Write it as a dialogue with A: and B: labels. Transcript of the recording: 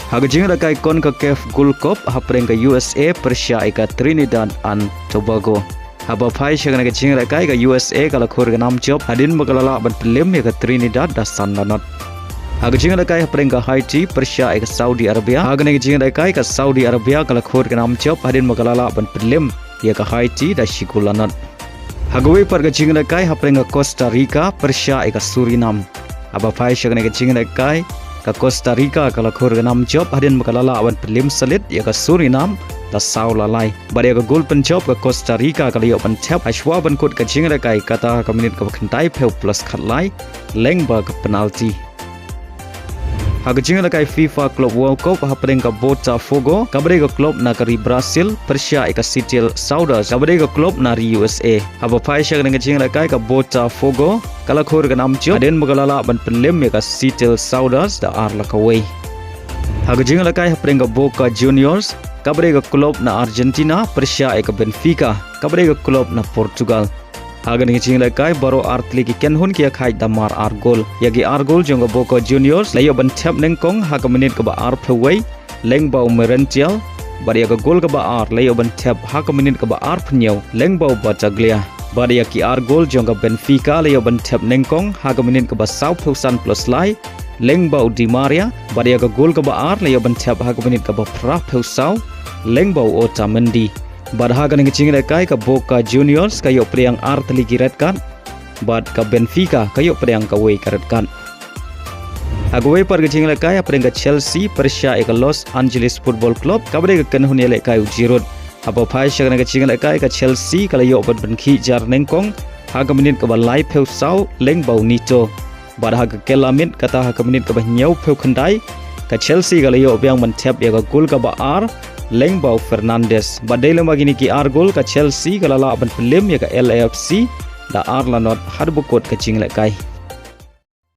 A: Haga Ialehkai kon ka Kef Gulkop hapreng ka USA Persia ka Trinidad and Tobago. Haba phai shagana ka Ialehkai ka USA kala khur ka nam job hadin magalala ban Liem ka Trinidad da san lanot. Haga Ialehkai hapreng ka Haiti Persia ka Saudi Arabia. Haga ne Ialehkai ka Saudi Arabia kala khur ka nam job hadin magalala ban Liem ka Haiti da shikulanot. Hagawai par ka Ialehkai hapreng ka Costa Rica Persia ka Suriname. Haba phai shagana ka Ialehkai ka Costa Rica kala khur ka nam job hadin magalala ban Liem salit ka Suriname da saulalai. Bari ka gol pen job ka Costa Rica kala yo ban Thep ashwa ban kut ka Ialehkai kata ka minit ka khantai pheu plus khatlai leng ba ka penalty. Haga Ialehkai FIFA Club World Cup hapreng ka Botafogo kabare ka club na kari Brazil Persia ka Seattle Sounders kabare ka club na ri USA. Haba phai shagana ka Ialehkai ka Botafogo kala khur ka nam job hadin magalala ban Liem ka Seattle Sounders da arla ka way. Haga Ialehkai hapreng ka Boca Juniors kabare ka club na Argentina Persia ka Benfica kabare ka club na Portugal. Haga ni Ialehkai baro artli ki Kynhun ki khai damar argol yagi argol jong Boca Juniors layo ban Thep nengkong haga minit ka ba ar phewai leng ba merential bari ka gol ka ba ar layo ban Thep haga minit ka ba ar phnyo leng ba bataglia bari ki argol jong Benfica layo ban Thep nengkong haga minit ka ba sau pheusan plus lai leng ba di Maria bari ka gol ka ba ar layo ban Thep haga minit ka ba pra pheusau leng ba Otamendi. Badhaga ng Ialehkai ka Boca Juniors kayo priyang artli ki red card bad ka Benfica kayo priyang kaway ka red card. Hagaway par ka Ialehkai priyang ka Chelsea Persia ka Los Angeles Football Club kabare ka Kynhun Ialehkai Giroud. Haba phai shag ng Ialehkai ka Chelsea kalayo bad benki jar nengkong haga minit ka ba live peu sau leng bau nito. Badhaga kelamit kata haga minit ka ba nyau peu khandai ka Chelsea kalayo biang man Thep ya ka gol ka ba ar leng bau Fernandes badai magini ki argol ka Chelsea kalala ban Liem ya ka LAFC da arla not hadbukot ka Ialehkai.